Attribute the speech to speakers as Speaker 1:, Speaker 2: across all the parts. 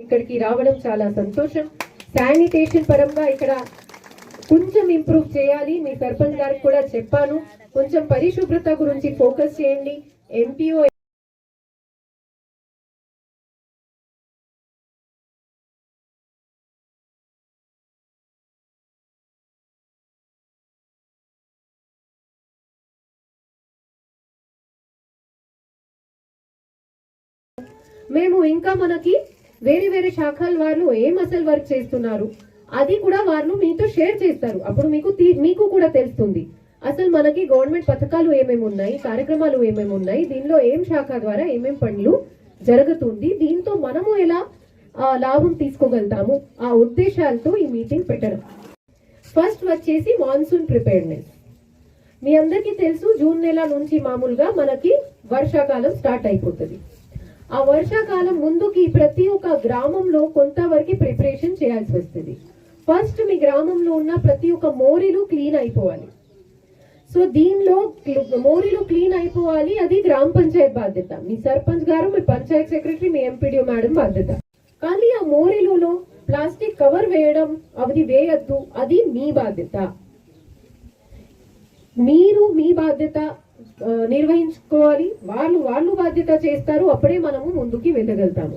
Speaker 1: ఇక్కడికి రావడం చాలా సంతోషం. శానిటేషన్ పరంగా ఇక్కడ కొంచెం ఇంప్రూవ్ చేయాలి. మీ సర్పంచ్ గారికి కూడా చెప్పాను, కొంచెం పరిశుభ్రత గురించి ఫోకస్ చేయండి. ఎంపీఓ మేము ఇంకా మనకి వేరే వేరే శాఖల వాళ్ళు ఏం అసలు వర్క్ చేస్తున్నారు అది కూడా వాళ్ళు మీతో షేర్ చేస్తారు. అప్పుడు మీకు కూడా తెలుస్తుంది అసలు మనకి గవర్నమెంట్ పథకాలు ఏమేమి ఉన్నాయి, కార్యక్రమాలు ఏమేమి ఉన్నాయి, దీనిలో ఏం శాఖ ద్వారా ఏమేం పనులు జరుగుతుంది, దీంతో మనము ఎలా లాభం తీసుకోగలుగుతాము, ఆ ఉద్దేశాలతో ఈ మీటింగ్ పెట్టడం. ఫస్ట్ వచ్చేసి మాన్సూన్ ప్రిపేర్నెస్. మీ అందరికీ తెలుసు జూన్ నెల నుంచి మామూలుగా మనకి వర్షాకాలం స్టార్ట్ అయిపోతుంది. ఆ వర్షాకాలం ముందుకి ప్రతి ఒక్క గ్రామంలో కొంతవరకు ప్రిపరేషన్ చేయాల్సి వస్తుంది. ఫస్ట్ మీ గ్రామంలో ఉన్న ప్రతి ఒక్క మోరీలు క్లీన్ అయిపోవాలి. సో దీనిలో మోరీలు క్లీన్ అయిపోవాలి, అది గ్రామ పంచాయత్ బాధ్యత. మీ సర్పంచ్ గారు, మీ పంచాయత్ సెక్రటరీ, మీ ఎంపీడీఓ మేడం బాధ్యత. కానీ ఆ మోరీలలో ప్లాస్టిక్ కవర్ వేయడం అది వేయద్దు, అది మీ బాధ్యత. మీరు మీ బాధ్యత నిర్వహించుకోవాలి. వాళ్ళు బాధ్యత చేస్తారు, అప్పుడే మనము ముందుకి వెళ్ళగలుగుతాము.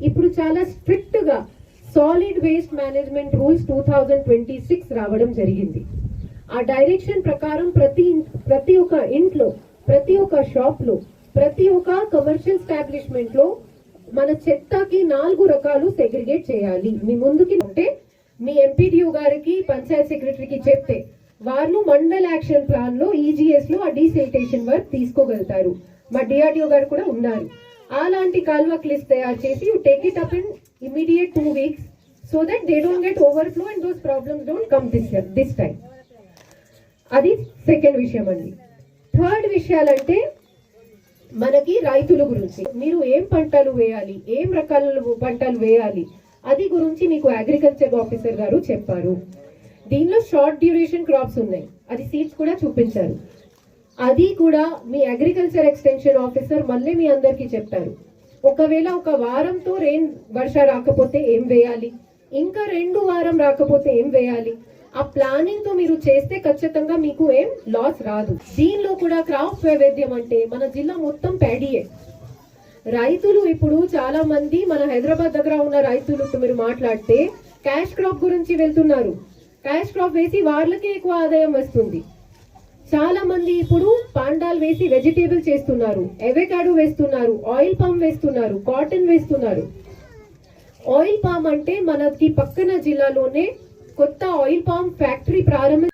Speaker 1: ఇప్పుడు చాలా స్ట్రిక్ట్ గా సాలిడ్ వేస్ట్ మేనేజ్మెంట్ రూల్స్ 2026 రావడం జరిగింది. ఆ డైరెక్షన్ ప్రకారం ప్రతి ఒక్క ఇంట్లో, ప్రతి ఒక్క షాప్ లో, ప్రతి ఒక్క కమర్షియల్ ఎస్టాబ్లిష్మెంట్ లో మన చెత్తకి 4 రకాలు సెగ్రిగేట్ చేయాలి. మీ ముందుకి ఉంటే మీ ఎంపీడీఓ గారికి, పంచాయత్ సెక్రటరీకి చెప్తే వాళ్ళు మండల్ యాక్షన్ ప్లాన్ లో ఈజీఎస్ లో ఆ డీసెల్టేషన్ వర్క్ తీసుకోగలుగుతారు. మా డిఆర్డిఓ గారు కూడా ఉన్నారు. అలాంటి కాల్వక్ లిస్ట్ తయారు చేసి you take it up in immediate 2 weeks so that they don't get overflow and those problems don't come this time. అది సెకండ్ విషయం అండి. థర్డ్ విషయాలంటే మనకి రైతుల గురించి, మీరు ఏం పంటలు వేయాలి, ఏం రకాల పంటలు వేయాలి, అది గురించి మీకు అగ్రికల్చర్ ఆఫీసర్ గారు చెప్పారు. దీనిలో షార్ట్ డ్యూరేషన్ క్రాప్స్ ఉన్నాయి, అది సీడ్స్ కూడా చూపించారు. అది కూడా మీ అగ్రికల్చర్ ఎక్స్టెన్షన్ ఆఫీసర్ మళ్ళీ మీ అందరికీ చెప్తారు. ఒకవేళ ఒక వారంతో వర్ష రాకపోతే ఏం వేయాలి, ఇంకా 2 వారం రాకపోతే ఏం వేయాలి, ఆ ప్లానింగ్ తో మీరు చేస్తే ఖచ్చితంగా మీకు ఏం లాస్ రాదు. దీనిలో కూడా క్రాప్ వైవిధ్యం అంటే మన జిల్లా మొత్తం ప్యాడీయే. రైతులు ఇప్పుడు చాలా మంది మన హైదరాబాద్ దగ్గర ఉన్న రైతులతో మీరు మాట్లాడితే క్యాష్ క్రాప్ గురించి వెళ్తున్నారు. క్యాష్ క్రాప్ వేసి వాళ్ళకే ఎక్కువ ఆదాయం వస్తుంది. చాలా మంది ఇప్పుడు పాండాలు వేసి వెజిటేబుల్ చేస్తున్నారు, ఎవకాడో వేస్తున్నారు, ఆయిల్ పామ్ వేస్తున్నారు, కాటన్ వేస్తున్నారు. ఆయిల్ పామ్ అంటే మనకి పక్కన జిల్లాలోనే కొత్త ఆయిల్ పామ్ ఫ్యాక్టరీ ప్రారంభ